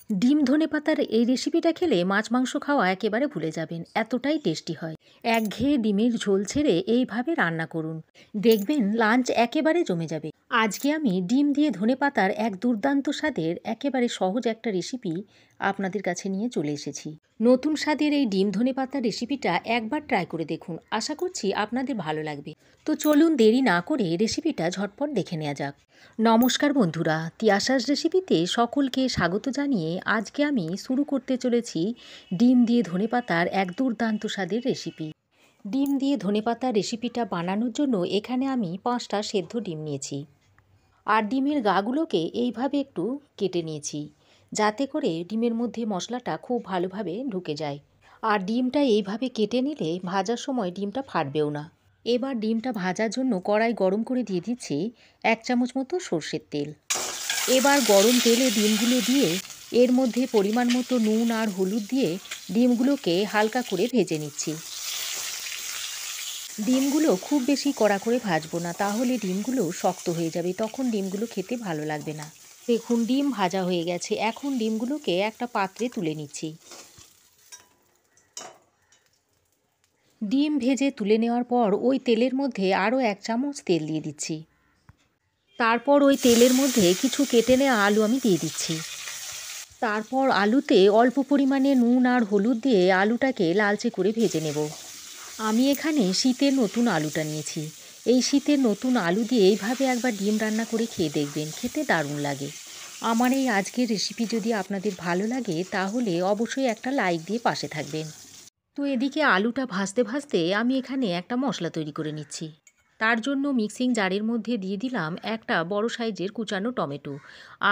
ডিম ধনেপাতার এই রেসিপিটা খেলে মাছ মাংস খাওয়া একেবারে ভুলে যাবেন, এতটাই টেস্টি হয়। একঘেয়ে ডিমের ঝোল ছেড়ে এইভাবে রান্না করুন, দেখবেন লাঞ্চ একেবারে জমে যাবে। আজকে আমি ডিম দিয়ে ধনেপাতার এক দুর্দান্ত স্বাদের একেবারে সহজ একটা রেসিপি আপনাদের কাছে নিয়ে চলে এসেছি। নতুন স্বাদের এই ডিম ধনেপাতার রেসিপিটা একবার ট্রাই করে দেখুন, আশা করছি আপনাদের ভালো লাগবে। তো চলুন দেরি না করে রেসিপিটা ঝটপট দেখে নেওয়া যাক। নমস্কার বন্ধুরা, তিয়াশাস রেসিপিতে সকলকে স্বাগত জানিয়ে আজকে আমি শুরু করতে চলেছি ডিম দিয়ে ধনেপাতার এক দুর্দান্ত স্বাদের রেসিপি। ডিম দিয়ে ধনেপাতার রেসিপিটা বানানোর জন্য এখানে আমি 5টা সেদ্ধ ডিম নিয়েছি। আর ডিমের গাগুলোকে এইভাবে একটু কেটে নিয়েছি, যাতে করে ডিমের মধ্যে মশলাটা খুব ভালোভাবে ঢুকে যায়। আর ডিমটা এইভাবে কেটে নিলে ভাজার সময় ডিমটা ফাটবেও না। এবার ডিমটা ভাজার জন্য কড়াই গরম করে দিয়ে দিচ্ছি 1 চামচ মতো সর্ষের তেল। এবার গরম তেলে ডিমগুলো দিয়ে এর মধ্যে পরিমাণ মতো নুন আর হলুদ দিয়ে ডিমগুলোকে হালকা করে ভেজে নিচ্ছি। ডিমগুলো খুব বেশি কড়া করে ভাজবো না, তাহলে ডিমগুলো শক্ত হয়ে যাবে, তখন ডিমগুলো খেতে ভালো লাগবে না। দেখুন ডিম ভাজা হয়ে গেছে, এখন ডিমগুলোকে একটা পাত্রে তুলে নিচ্ছি। ডিম ভেজে তুলে নেওয়ার পর ওই তেলের মধ্যে আরও 1 চামচ তেল দিয়ে দিচ্ছি। তারপর ওই তেলের মধ্যে কিছু কেটে নেওয়া আলু আমি দিয়ে দিচ্ছি। তারপর আলুতে অল্প পরিমাণে নুন আর হলুদ দিয়ে আলুটাকে লালচে করে ভেজে নেব। আমি এখানে শীতের নতুন আলুটা নিয়েছি। এই শীতের নতুন আলু দিয়ে এইভাবে একবার ডিম রান্না করে খেয়ে দেখবেন, খেতে দারুণ লাগে। আমার এই আজকের রেসিপি যদি আপনাদের ভালো লাগে তাহলে অবশ্যই একটা লাইক দিয়ে পাশে থাকবেন। তো এদিকে আলুটা ভাজতে ভাজতে আমি এখানে একটা মশলা তৈরি করে নিচ্ছি। তার জন্য মিক্সিং জারের মধ্যে দিয়ে দিলাম একটা বড় সাইজের কুচানো টমেটো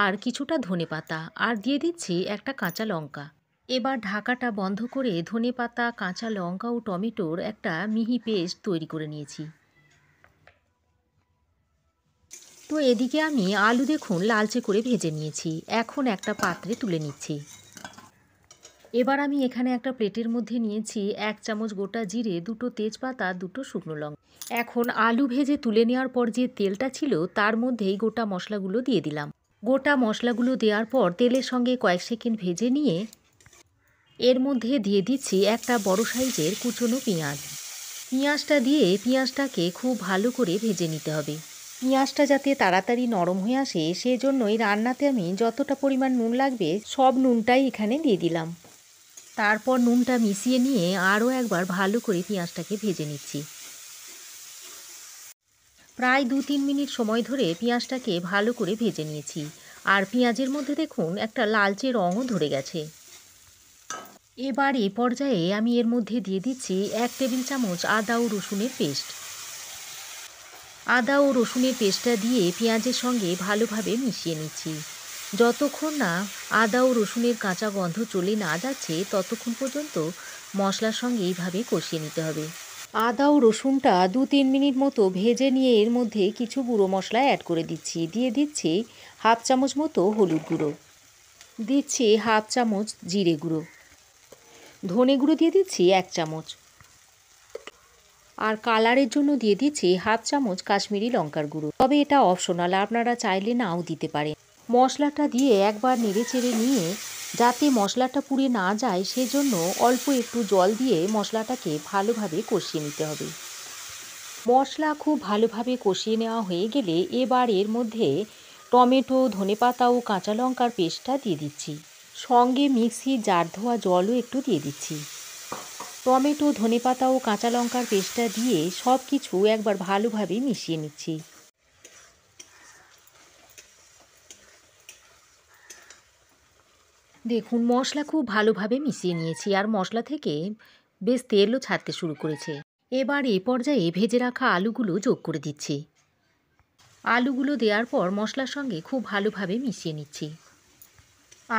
আর কিছুটা ধনেপাতা, আর দিয়ে দিচ্ছি একটা কাঁচা লঙ্কা। এবার ঢাকাটা বন্ধ করে ধনেপাতা, কাঁচা লঙ্কা ও টমেটোর একটা মিহি পেস্ট তৈরি করে নিয়েছি। তো এদিকে আমি আলু দেখুন লালচে করে ভেজে নিয়েছি, এখন একটা পাত্রে তুলে নিচ্ছি। এবার আমি এখানে একটা প্লেটের মধ্যে নিয়েছি 1 চামচ গোটা জিরে, 2টো তেজপাতা, 2টো শুকনো লঙ্কা। এখন আলু ভেজে তুলে নেওয়ার পর যে তেলটা ছিল তার মধ্যেই গোটা মশলাগুলো দিয়ে দিলাম। গোটা মশলাগুলো দেওয়ার পর তেলের সঙ্গে কয়েক সেকেন্ড ভেজে নিয়ে এর মধ্যে দিয়ে দিচ্ছি একটা বড় সাইজের কুচনো পেঁয়াজ। পেঁয়াজটা দিয়ে পেঁয়াজটাকে খুব ভালো করে ভেজে নিতে হবে। পেঁয়াজটা যাতে তাড়াতাড়ি নরম হয়ে আসে সেজন্যই রান্নাতে আমি যতটা পরিমাণ নুন লাগবে সব নুনটাই এখানে দিয়ে দিলাম। তারপর নুনটা মিশিয়ে নিয়ে আরও একবার ভালো করে পেঁয়াজটাকে ভেজে নিচ্ছি। প্রায় 2-3 মিনিট সময় ধরে পেঁয়াজটাকে ভালো করে ভেজে নিয়েছি, আর পেঁয়াজের মধ্যে দেখুন একটা লালচে রঙও ধরে গেছে। এবার এ পর্যায়ে আমি এর মধ্যে দিয়ে দিচ্ছি 1 টেবিল চামচ আদা ও রসুনের পেস্ট। আদা ও রসুনের পেস্টটা দিয়ে পেঁয়াজের সঙ্গে ভালোভাবে মিশিয়ে নিচ্ছি। যতক্ষণ না আদা ও রসুনের কাঁচা গন্ধ চলে না যাচ্ছে ততক্ষণ পর্যন্ত মশলার সঙ্গে এইভাবে কষিয়ে নিতে হবে। আদা ও রসুনটা 2-3 মিনিট মতো ভেজে নিয়ে এর মধ্যে কিছু গুঁড়ো মশলা অ্যাড করে দিচ্ছি। দিয়ে দিচ্ছি 1/2 চামচ মতো হলুদ গুঁড়ো, দিচ্ছি 1/2 চামচ জিরে গুঁড়ো, ধনে গুঁড়ো দিয়ে দিচ্ছি 1 চামচ, আর কালারের জন্য দিয়ে দিচ্ছি 1/2 চামচ কাশ্মীরি লঙ্কার গুঁড়ো। তবে এটা অপশনাল, আপনারা চাইলে নাও দিতে পারেন। মশলাটা দিয়ে একবার নেড়েচেড়ে নিয়ে যাতে মশলাটা পুড়ে না যায় সেজন্য অল্প একটু জল দিয়ে মশলাটাকে ভালোভাবে কষিয়ে নিতে হবে। মশলা খুব ভালোভাবে কষিয়ে নেওয়া হয়ে গেলে এবার এর মধ্যে টমেটো, ধনেপাতা ও কাঁচা লঙ্কার পেস্টটা দিয়ে দিচ্ছি। সঙ্গে মিক্সির জার ধোয়া জলও একটু দিয়ে দিচ্ছি। টমেটো, ধনেপাতা ও কাঁচা লঙ্কার পেস্টটা দিয়ে সব কিছু একবার ভালোভাবে মিশিয়ে নিচ্ছি। দেখুন মশলা খুব ভালোভাবে মিশিয়ে নিয়েছি, আর মশলা থেকে বেশ তেলও ছাড়তে শুরু করেছে। এবার এ পর্যায়ে ভেজে রাখা আলুগুলো যোগ করে দিচ্ছি। আলুগুলো দেওয়ার পর মশলার সঙ্গে খুব ভালোভাবে মিশিয়ে নিচ্ছি।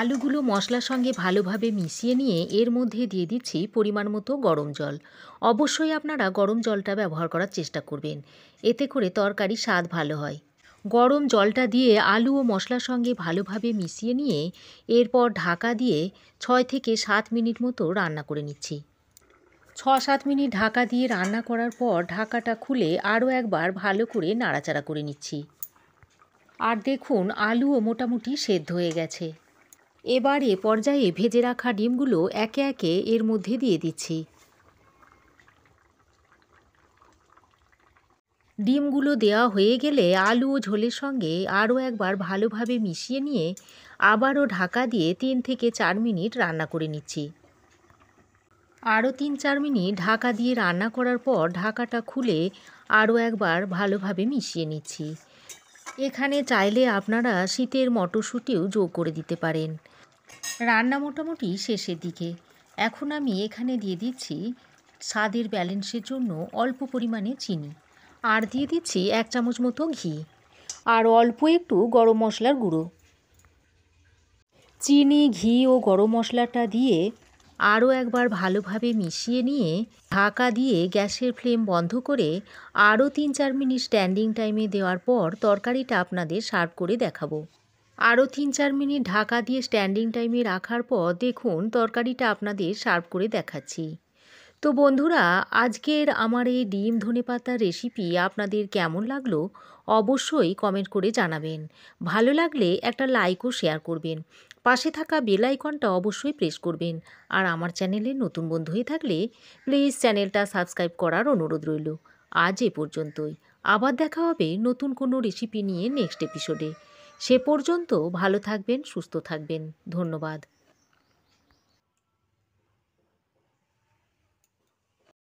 আলুগুলো মশলার সঙ্গে ভালোভাবে মিশিয়ে নিয়ে এর মধ্যে দিয়ে দিচ্ছি পরিমাণ মতো গরম জল। অবশ্যই আপনারা গরম জলটা ব্যবহার করার চেষ্টা করবেন, এতে করে তরকারি স্বাদ ভালো হয়। গরম জলটা দিয়ে আলু ও মশলার সঙ্গে ভালোভাবে মিশিয়ে নিয়ে এরপর ঢাকা দিয়ে 6 থেকে 7 মিনিট মতো রান্না করে নিচ্ছি। 6-7 মিনিট ঢাকা দিয়ে রান্না করার পর ঢাকাটা খুলে আরও একবার ভালো করে নাড়াচাড়া করে নিচ্ছি। আর দেখুন আলুও মোটামুটি সেদ্ধ হয়ে গেছে। এবার এ পর্যায়ে ভেজে রাখা ডিমগুলো একে একে এর মধ্যে দিয়ে দিচ্ছি। ডিমগুলো দেওয়া হয়ে গেলে আলু ও ঝোলের সঙ্গে আরও একবার ভালোভাবে মিশিয়ে নিয়ে আবারও ঢাকা দিয়ে 3 থেকে 4 মিনিট রান্না করে নিচ্ছি। আরও 3-4 মিনিট ঢাকা দিয়ে রান্না করার পর ঢাকাটা খুলে আরও একবার ভালোভাবে মিশিয়ে নিচ্ছি। এখানে চাইলে আপনারা শীতের মটরশুঁটিও যোগ করে দিতে পারেন। রান্না মোটামুটি শেষের দিকে। এখন আমি এখানে দিয়ে দিচ্ছি স্বাদের ব্যালেন্সের জন্য অল্প পরিমাণে চিনি, আর দিয়ে দিচ্ছি 1 চামচ মতো ঘি, আর অল্প একটু গরম মশলার গুঁড়ো। চিনি, ঘি ও গরম মশলাটা দিয়ে আরও একবার ভালোভাবে মিশিয়ে নিয়ে ঢাকা দিয়ে গ্যাসের ফ্লেম বন্ধ করে আরও 3-4 মিনিট স্ট্যান্ডিং টাইমে দেওয়ার পর তরকারিটা আপনাদের সার্ভ করে দেখাবো। আরও 3-4 মিনিট ঢাকা দিয়ে স্ট্যান্ডিং টাইমে রাখার পর দেখুন তরকারিটা আপনাদের সার্ভ করে দেখাচ্ছি। তো বন্ধুরা, আজকের আমার এই ডিম ধনেপাতার রেসিপি আপনাদের কেমন লাগলো অবশ্যই কমেন্ট করে জানাবেন। ভালো লাগলে একটা লাইক ও শেয়ার করবেন। পাশে থাকা বেল আইকনটা অবশ্যই প্রেস করবেন। আর আমার চ্যানেলে নতুন বন্ধু হয়ে থাকলে প্লিজ চ্যানেলটা সাবস্ক্রাইব করার অনুরোধ রইল। আজ এ পর্যন্তই। আবার দেখা হবে নতুন কোনো রেসিপি নিয়ে নেক্সট এপিসোডে। সে পর্যন্ত ভালো থাকবেন, সুস্থ থাকবেন। ধন্যবাদ।